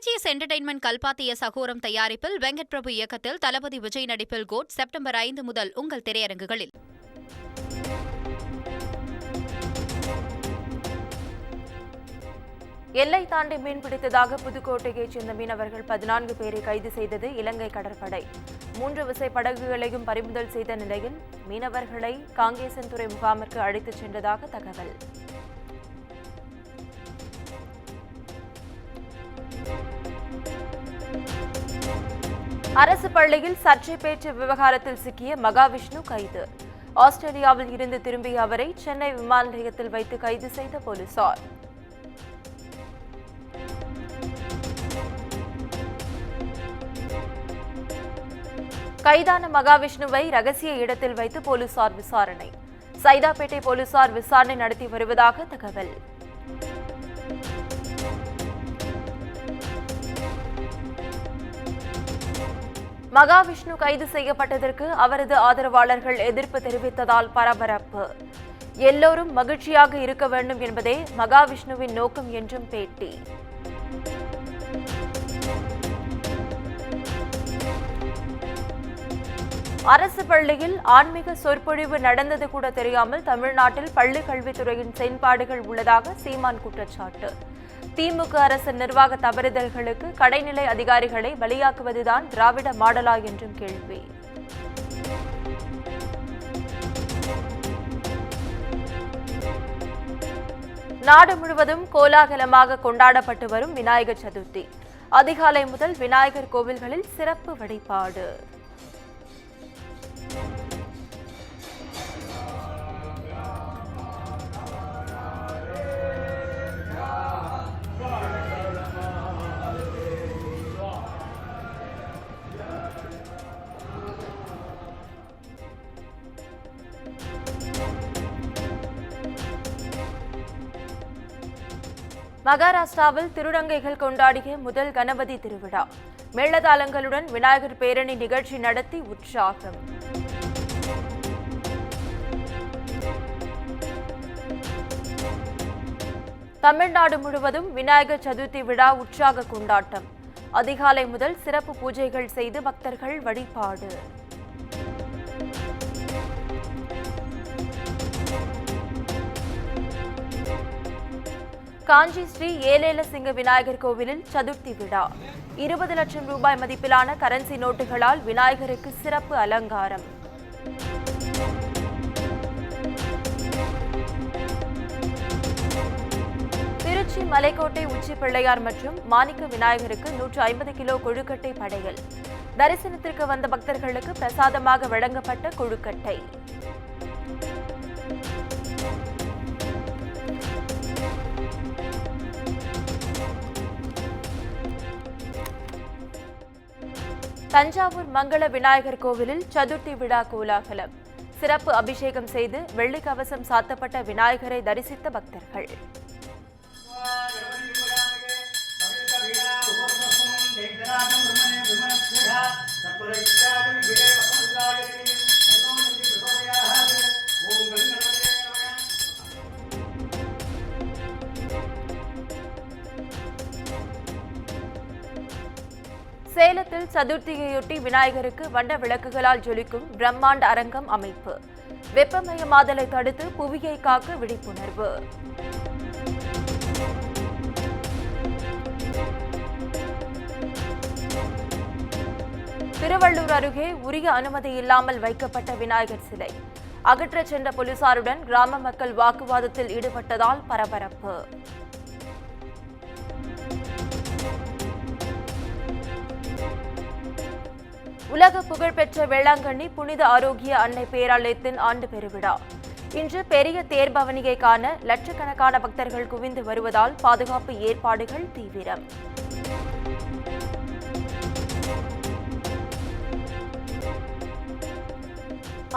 BGS entertainment கல்பாத்திய சகோரம் தயாரிப்பில் வெங்கட் பிரபு இயக்கத்தில் தளபதி விஜய் நடிப்பில் கோட் செப்டம்பர் 5 முதல் உங்கள் திரையரங்குகளில். எல்லை தாண்டி மீன்பிடித்ததாக புதுக்கோட்டையைச் சேர்ந்த மீனவர்கள் 14 பேரை கைது செய்தது இலங்கை கடற்படை. 3 விசைப்படகுகளையும் பறிமுதல் செய்த நிலையில் மீனவர்களை காங்கேசன்துறை முகாமிற்கு அழைத்துச் சென்றதாக தகவல். அரசு பள்ளியில் சர்ச்சை பேச்சு விவகாரத்தில் சிக்கிய மகாவிஷ்ணு கைது. ஆஸ்திரேலியாவில் இருந்து திரும்பிய அவரை சென்னை விமான நிலையத்தில் வைத்து கைது செய்த போலீசார். கைதான மகாவிஷ்ணுவை ரகசிய இடத்தில் வைத்து போலீசார் விசாரணை. சைதாப்பேட்டை போலீசார் விசாரணை நடத்தி வருவதாக தகவல். மகாவிஷ்ணு கைது செய்யப்பட்டதற்கு அவரது ஆதரவாளர்கள் எதிர்ப்பு தெரிவித்ததால் பரபரப்பு. எல்லோரும் மகிழ்ச்சியாக இருக்க வேண்டும் என்பதே மகாவிஷ்ணுவின் நோக்கம் என்றும் பேட்டி. அரசு பள்ளியில் ஆன்மீக சொற்பொழிவு நடந்தது கூட தெரியாமல் தமிழ்நாட்டில் பள்ளி கல்வித்துறையின் செயல்பாடுகள் உள்ளதாக சீமான் குற்றச்சாட்டு. திமுக அரசு நிர்வாக தவறுதல்களுக்கு கடைநிலை அதிகாரிகளை பலியாக்குவதுதான் திராவிட மாடலா என்றும் கேள்வி. நாடு முழுவதும் கோலாகலமாக கொண்டாடப்பட்டு வரும் விநாயகர் சதுர்த்தி. அதிகாலை முதல் விநாயகர் கோவில்களில் சிறப்பு வழிபாடு. மகாராஷ்டிராவில் திருநங்கைகள் கொண்டாடிய முதல் கணபதி திருவிழா. மேளதாளங்களுடன் விநாயகர் பேரணி நிகழ்ச்சி நடத்தி உற்சாகம். தமிழ்நாடு முழுவதும் விநாயகர் சதுர்த்தி விழா உற்சாக கொண்டாட்டம். அதிகாலை முதல் சிறப்பு பூஜைகள் செய்து பக்தர்கள் வழிபாடு. காஞ்சி ஸ்ரீ ஏலேலசிங்க விநாயகர் கோவிலில் சதுர்த்தி விழா. 20 லட்சம் ரூபாய் மதிப்பிலான கரன்சி நோட்டுகளால் விநாயகருக்கு சிறப்பு அலங்காரம். திருச்சி மலைக்கோட்டை உச்சி பிள்ளையார் மற்றும் மாணிக்க விநாயகருக்கு 150 கிலோ கொழுக்கட்டை படையல். தரிசனத்திற்கு வந்த பக்தர்களுக்கு பிரசாதமாக வழங்கப்பட்ட கொழுக்கட்டை. தஞ்சாவூர் மங்கள விநாயகர் கோவிலில் சதுர்த்தி விழா கோலாகலம். சிறப்பு அபிஷேகம் செய்து வெள்ளி கவசம் சாத்தப்பட்ட விநாயகரை தரிசித்த பக்தர்கள். சேலத்தில் சதுர்த்தியையொட்டி விநாயகருக்கு வண்ண விளக்குகளால் ஜொலிக்கும் பிரம்மாண்ட அரங்கம் அமைப்பு. வெப்பமயமாதலை தடுத்து புவியை காக்க விழிப்புணர்வு. திருவள்ளூர் அருகே உரிய அனுமதி இல்லாமல் வைக்கப்பட்ட விநாயகர் சிலை அகற்றச் சென்ற போலீசாருடன் கிராம மக்கள் வாக்குவாதத்தில் ஈடுபட்டதால் பரபரப்பு. உலக புகழ்பெற்ற வேளாங்கண்ணி புனித ஆரோக்கிய அன்னை பேராலயத்தின் ஆண்டு பெருவிழா. இன்று பெரிய தேர்பவனியை காண லட்சக்கணக்கான பக்தர்கள் குவிந்து வருவதால் பாதுகாப்பு ஏற்பாடுகள் தீவிரம்.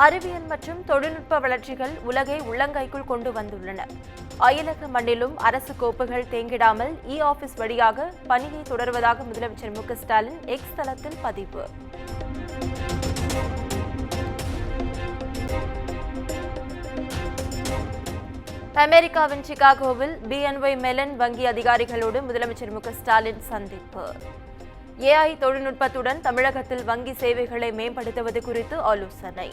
அறிவியல் மற்றும் தொழில்நுட்ப வளர்ச்சிகள் உலகை உள்ளங்கைக்குள் கொண்டு வந்துள்ளன. அயலக மண்ணிலும் அரசு கோப்புகள் தேங்கிடாமல் ஆபீஸ் வழியாக பணியை தொடர்வதாக முதலமைச்சர் மு க ஸ்டாலின் எக்ஸ் தளத்தில் பதிவு. அமெரிக்காவின் சிகாகோவில் BNY மெலன் வங்கி அதிகாரிகளோடு முதலமைச்சர் மு.க.ஸ்டாலின் சந்திப்பு. AI தொழில்நுட்பத்துடன் தமிழகத்தில் வங்கி சேவைகளை மேம்படுத்துவது குறித்து ஆலோசனை.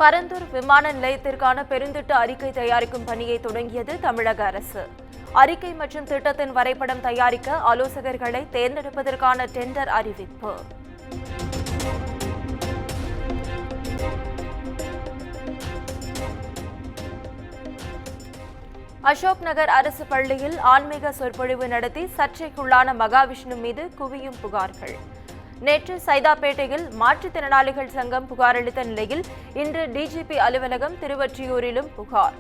பரந்தூர் விமான நிலையத்திற்கான பெருந்திட்ட அறிக்கை தயாரிக்கும் பணியை தொடங்கியது தமிழக அரசு. அறிக்கை மற்றும் திட்டத்தின் வரைபடம் தயாரிக்க ஆலோசகர்களை தேர்ந்தெடுப்பதற்கான டெண்டர் அறிவிப்பு. அசோக் நகர் அரசு பள்ளியில் ஆன்மீக சொற்பொழிவு நடத்தி சர்ச்சைக்குள்ளான மகாவிஷ்ணு மீது குவியும் புகார்கள். நேற்று சைதாப்பேட்டையில் மாற்றுத்திறனாளிகள் சங்கம் புகார் அளித்த நிலையில் இன்று DGP அலுவலகம் திருவொற்றியூரிலும் புகார்.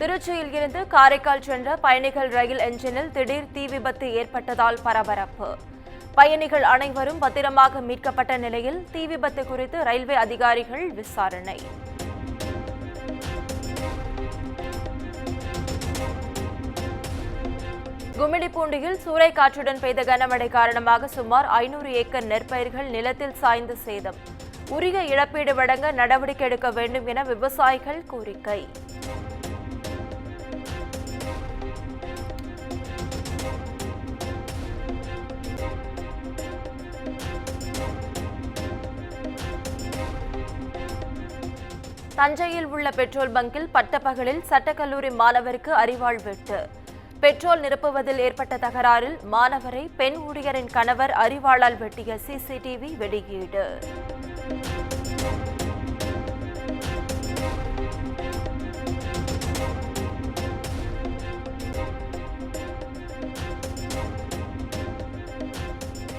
திருச்சியில் இருந்து காரைக்கால் சென்ற பயணிகள் ரயில் என்ஜினில் திடீர் தீ விபத்து ஏற்பட்டதால் பரபரப்பு. பயணிகள் அனைவரும் பத்திரமாக மீட்கப்பட்ட நிலையில் தீ விபத்து குறித்து ரயில்வே அதிகாரிகள் விசாரணை. கும்மிடிப்பூண்டியில் சூறைக்காற்றுடன் பெய்த கனமழை காரணமாக சுமார் 500 ஏக்கர் நெற்பயிர்கள் நிலத்தில் சாய்ந்து சேதம். உரிய இழப்பீடு வழங்க நடவடிக்கை எடுக்க வேண்டும் என விவசாயிகள் கோரிக்கை. தஞ்சையில் உள்ள பெட்ரோல் பங்கில் பட்டப்பகலில் சட்டக்கல்லூரி மாணவருக்கு அரிவாள் வெட்டு. பெட்ரோல் நிரப்புவதில் ஏற்பட்ட தகராறில் மாணவரை பெண் ஊழியரின் கணவர் அரிவாளால் வெட்டிய CCTV வெளியீடு.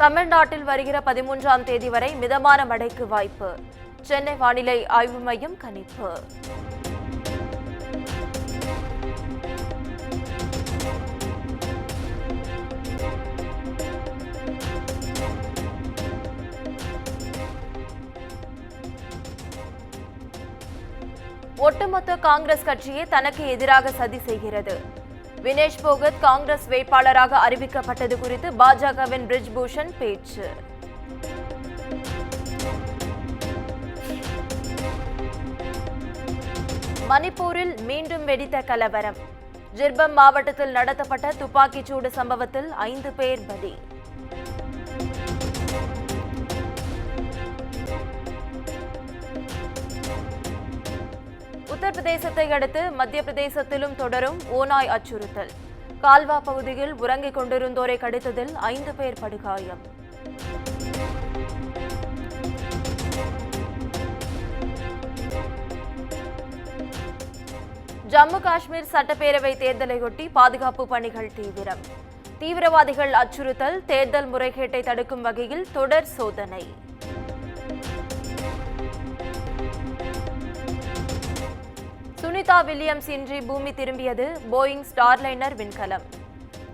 தமிழ்நாட்டில் வருகிற 13ஆம் தேதி வரை மிதமான மழைக்கு வாய்ப்பு. சென்னை வானிலை ஆய்வு மையம் கணிப்பு. ஒட்டுமொத்த காங்கிரஸ் கட்சியே தனக்கு எதிராக சதி செய்கிறது. வினேஷ் போகத் காங்கிரஸ் வேட்பாளராக அறிவிக்கப்பட்டது குறித்து பாஜகவின் பிரிஜ் பூஷன் பேச்சு. மணிப்பூரில் மீண்டும் வெடித்த கலவரம். ஜிர்பம் மாவட்டத்தில் நடத்தப்பட்ட துப்பாக்கிச்சூடு சம்பவத்தில் 5 பேர் பலி. உத்தரப்பிரதேசத்தை அடுத்து மத்திய பிரதேசத்திலும் தொடரும் ஓநாய் அச்சுறுத்தல். கால்வா பகுதியில் உறங்கிக் கொண்டிருந்தோரை கடித்ததில் 5 பேர் படுகாயம். ஜம்மு காஷ்மீர் சட்டப்பேரவை தேர்தலையொட்டி பாதுகாப்பு பணிகள் தீவிரம். தீவிரவாதிகள் அச்சுறுத்தல், தேர்தல் முறைகேட்டை தடுக்கும் வகையில் தொடர் சோதனை. சுனிதா வில்லியம்ஸ் இன்றி பூமி திரும்பியது போயிங் ஸ்டார்லைனர் விண்கலம்.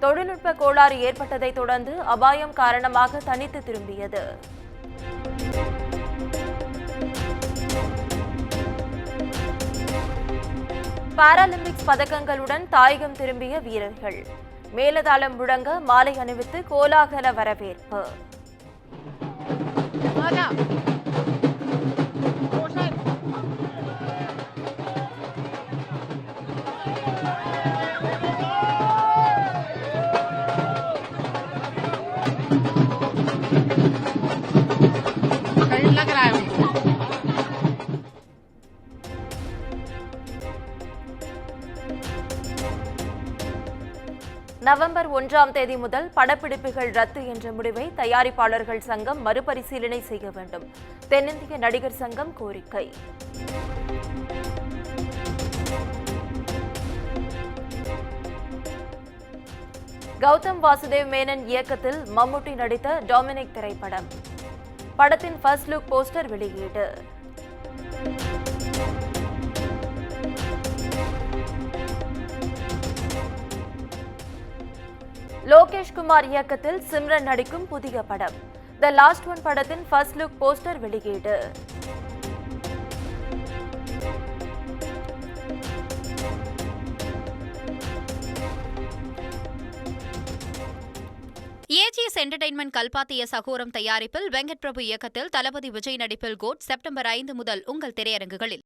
தொழில்நுட்ப கோளாறு ஏற்பட்டதை தொடர்ந்து அபாயம் காரணமாக தனித்து திரும்பியது. பாராலிம்பிக்ஸ் பதக்கங்களுடன் தாயகம் திரும்பிய வீரர்கள். மேலதாளம் முழங்க மாலை அணிவித்து கோலாகல வரவேற்பு. நவம்பர் 1ஆம் தேதி முதல் படப்பிடிப்புகள் ரத்து என்ற முடிவை தயாரிப்பாளர்கள் சங்கம் மறுபரிசீலனை செய்ய வேண்டும். தென்னிந்திய நடிகர் சங்கம் கோரிக்கை. கௌதம் வாசுதேவ் மேனன் இயக்கத்தில் மம்முட்டி நடித்த டாமினிக் திரைப்படம். படத்தின் ஃபர்ஸ்ட் லுக் போஸ்டர் வெளியீடு. லோகேஷ் குமார் இயக்கத்தில் சிம்ரன் நடிக்கும் புதிய படம் தி லாஸ்ட் ஒன் படத்தின் ஃபர்ஸ்ட் லுக் போஸ்டர் வெளியீடு. ஏஜிஎஸ் என்டர்டெயின்மெண்ட் கல்பாத்திய சகோரம் தயாரிப்பில் வெங்கட் பிரபு இயக்கத்தில் தளபதி விஜய் நடிப்பில் கோட் செப்டம்பர் 5 முதல் உங்கள் திரையரங்குகளில்.